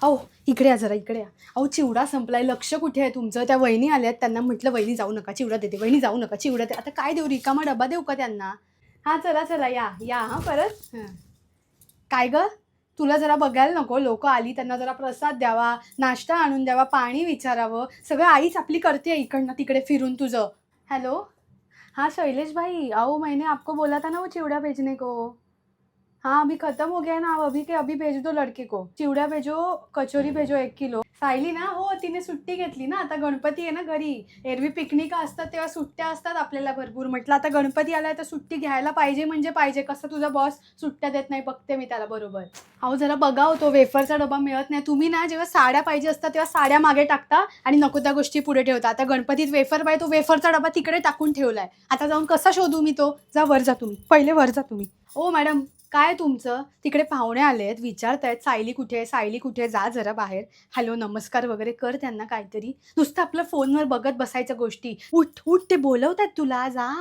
अहो इकडे या जरा, इकडे या. अहो चिवडा संपलाय, लक्ष कुठे आहे तुमचं? त्या वहिनी आल्यात, त्यांना म्हटलं वहिनी जाऊ नका, चिवडा देते. वहिनी जाऊ नका, चिवडा दे. आता काय देऊ, रिकामा डबा देऊ का त्यांना? हां चला चला, या या हां परत. काय ग, तुला जरा बघायला नको? लोक आली, त्यांना जरा प्रसाद द्यावा, नाश्ता आणून द्यावा, पाणी विचारावं, सगळं आईच आपली करते इकडनं तिकडे फिरून तुझं. हॅलो. हाँ शैलेश भाई, आओ मैंने आपको बोला था ना वो चिवड़ा भेजने को. हाँ अभी खत्म हो गया है ना, अब अभी के अभी भेज दो लड़के को. चिवडा भेजो, कचोरी भेजो 1 किलो. सायली ना, हो तिने सुट्टी घेतली ना, आता गणपती आहे ना घरी. एरवी पिकनिक असतात तेव्हा सुट्ट्या असतात आपल्याला भरपूर. म्हटलं आता गणपती आलाय तर सुट्टी घ्यायला पाहिजे म्हणजे पाहिजे. कसं तुझा बॉस सुट्ट्या देत नाही बघते मी त्याला बरोबर. अहो जरा बघा हो, तो वेफरचा डबा मिळत नाही. तुम्ही ना जेव्हा साड्या पाहिजे असतात तेव्हा साड्या मागे टाकता आणि नको त्या गोष्टी पुढे ठेवता. आता गणपतीत वेफर पाहिजे, तो वेफरचा डबा तिकडे टाकून ठेवलाय. आता जाऊन कसा शोधू मी तो? जा वर जा तुम्ही, पहिले वर जा तुम्ही. ओ मॅडम, काय तुमचं? तिकडे पाहुणे आलेत, विचारतायत सायली कुठे आहे, सायली कुठे आहे? जा जरा बाहेर. हॅलो नमस्कार वगैरे कर त्यांना काहीतरी. नुसतं आपलं फोनवर बघत बसायच्या गोष्टी. उठ उठ, ते बोलवतात तुला, जा.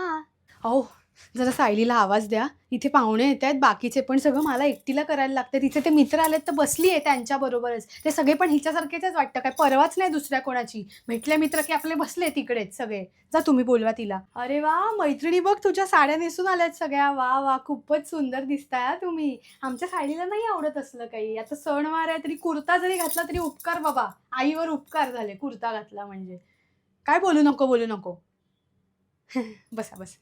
अहो जरा सायलीला आवाज द्या. इथे पाहुणे येत आहेत, बाकीचे पण सगळं मला एकटीला करायला लागतं. तिचे ते मित्र आलेत तर बसली आहे त्यांच्याबरोबरच. ते सगळे पण हिच्यासारखेच वाटतं, काय परवाच नाही दुसऱ्या कोणाची. भेटले मित्र की आपले बसले तिकडेच सगळे. जा तुम्ही बोलवा तिला. अरे वा मैत्रिणी, बघ तुझ्या साड्या नेसून आल्यात सगळ्या. वा वा, खूपच सुंदर दिसताय हा तुम्ही. आमच्या साडीला नाही आवडत असलं काही. आता सणवार आहे तरी कुर्ता जरी घातला तरी उपकार बाबा, आईवर उपकार झाले कुर्ता घातला म्हणजे. काय बोलू नको बोलू नको. बसा बस.